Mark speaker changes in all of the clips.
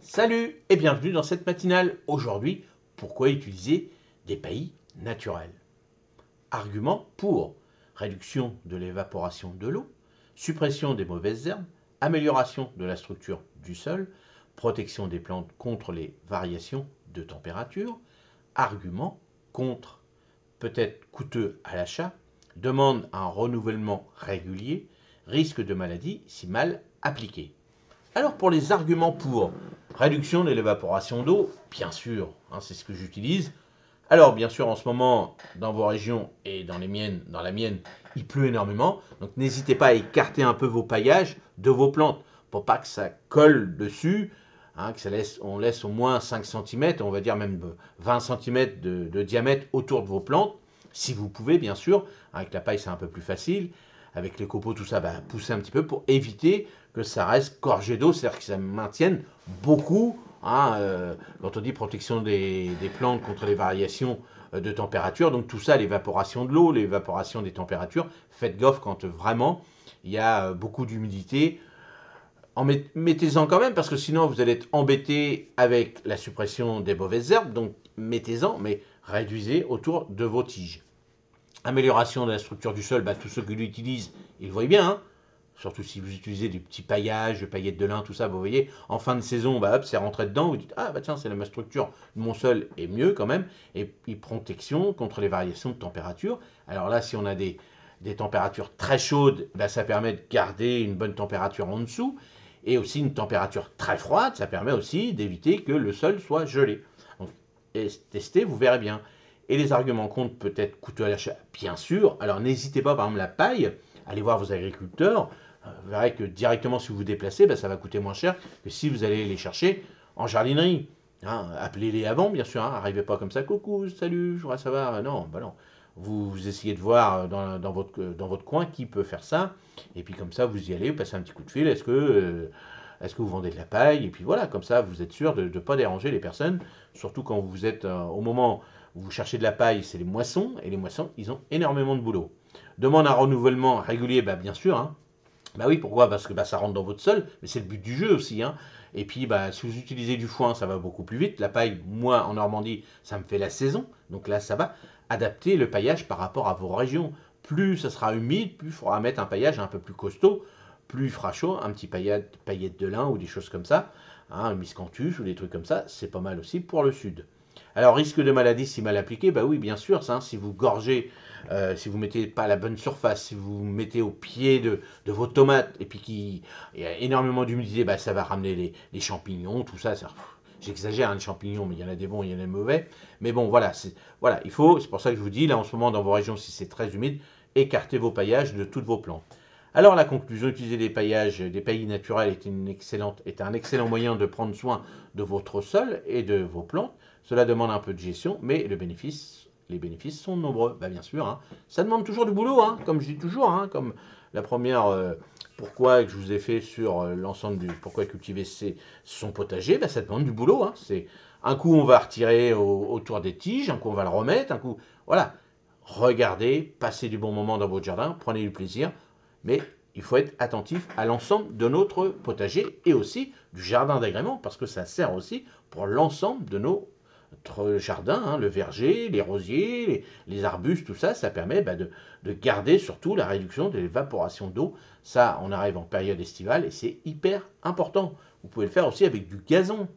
Speaker 1: Salut et bienvenue dans cette matinale. Aujourd'hui, pourquoi utiliser des paillis naturels? Argument pour réduction de l'évaporation de l'eau, suppression des mauvaises herbes, amélioration de la structure du sol, protection des plantes contre les variations de température. Argument contre, peut-être coûteux à l'achat, demande un renouvellement régulier, risque de maladie si mal appliqué. Alors pour les arguments pour réduction de l'évaporation d'eau, bien sûr, c'est ce que j'utilise. Alors bien sûr en ce moment, dans vos régions et dans la mienne, il pleut énormément. Donc n'hésitez pas à écarter un peu vos paillages de vos plantes pour pas que ça colle dessus, on laisse au moins 5 cm, on va dire même 20 cm de diamètre autour de vos plantes. Si vous pouvez bien sûr, avec la paille c'est un peu plus facile. Avec les copeaux, tout ça, pousser un petit peu pour éviter que ça reste gorgé d'eau, c'est-à-dire que ça maintienne beaucoup. Quand on dit protection des plantes contre les variations de température, donc tout ça, l'évaporation de l'eau, l'évaporation des températures, faites gaffe quand vraiment il y a beaucoup d'humidité. Mettez-en quand même, parce que sinon vous allez être embêté avec la suppression des mauvaises herbes, donc mettez-en, mais réduisez autour de vos tiges. Amélioration de la structure du sol, tous ceux qui l'utilisent, ils le voient bien. Surtout si vous utilisez du petit paillage, paillettes de lin, tout ça, vous voyez, en fin de saison, hop, c'est rentré dedans, vous dites, tiens, c'est ma structure de mon sol est mieux quand même, et puis protection contre les variations de température. Alors là, si on a des températures très chaudes, ça permet de garder une bonne température en dessous, et aussi une température très froide, ça permet aussi d'éviter que le sol soit gelé. Donc, testez, vous verrez bien. Et les arguments contre peut-être coûteux à l'achat, bien sûr. Alors n'hésitez pas, par exemple, la paille, allez voir vos agriculteurs. Vous verrez que directement, si vous vous déplacez, ça va coûter moins cher que si vous allez les chercher en jardinerie. Appelez-les avant, bien sûr. Arrivez pas comme ça, coucou, salut, je voudrais savoir. Non, non. Vous essayez de voir dans votre coin qui peut faire ça. Et puis comme ça, vous y allez, vous passez un petit coup de fil. Est-ce que vous vendez de la paille? Et puis voilà, comme ça, vous êtes sûr de ne pas déranger les personnes. Surtout quand vous êtes au moment où vous cherchez de la paille, c'est les moissons. Et les moissons, ils ont énormément de boulot. Demande un renouvellement régulier, bien sûr. Oui, pourquoi? Parce que ça rentre dans votre sol, mais c'est le but du jeu aussi. Et puis, si vous utilisez du foin, ça va beaucoup plus vite. La paille, moi, en Normandie, ça me fait la saison. Donc là, ça va adapter le paillage par rapport à vos régions. Plus ça sera humide, plus il faudra mettre un paillage un peu plus costaud. Plus il fera chaud, un petit paillette de lin ou des choses comme ça. Un miscanthus ou des trucs comme ça, c'est pas mal aussi pour le sud. Alors, risque de maladie si mal appliqué, oui, bien sûr, si vous gorgez, si vous ne mettez pas la bonne surface, si vous mettez au pied de vos tomates, et puis qu'il y a énormément d'humidité, ça va ramener les champignons, tout ça. J'exagère, les champignons, mais il y en a des bons, il y en a des mauvais. Mais bon, voilà, c'est pour ça que je vous dis, là, en ce moment, dans vos régions, si c'est très humide, écartez vos paillages de toutes vos plantes. Alors la conclusion, utiliser des paillis naturels est un excellent moyen de prendre soin de votre sol et de vos plantes. Cela demande un peu de gestion, mais les bénéfices sont nombreux. Bien sûr, ça demande toujours du boulot, comme je dis toujours, comme la première pourquoi que je vous ai fait sur l'ensemble du pourquoi cultiver son potager, ça demande du boulot. C'est un coup on va retirer autour des tiges, un coup on va le remettre, un coup voilà. Regardez, passez du bon moment dans votre jardin, prenez du plaisir, mais il faut être attentif à l'ensemble de notre potager et aussi du jardin d'agrément, parce que ça sert aussi pour l'ensemble de notre jardin, le verger, les rosiers, les arbustes, tout ça, ça permet de garder surtout la réduction de l'évaporation d'eau. Ça, on arrive en période estivale et c'est hyper important. Vous pouvez le faire aussi avec du gazon.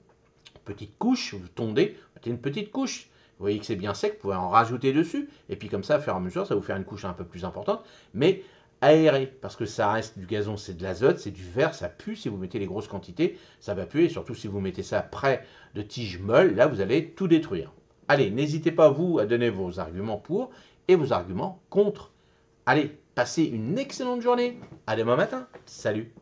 Speaker 1: Petite couche, vous tondez, mettez une petite couche. Vous voyez que c'est bien sec, vous pouvez en rajouter dessus. Et puis comme ça, au fur et à mesure, ça va vous faire une couche un peu plus importante. Mais aéré, parce que ça reste du gazon, c'est de l'azote, c'est du verre, ça pue. Si vous mettez les grosses quantités, ça va puer. Et surtout si vous mettez ça près de tiges molles, là, vous allez tout détruire. Allez, n'hésitez pas, vous, à donner vos arguments pour et vos arguments contre. Allez, passez une excellente journée. À demain matin. Salut.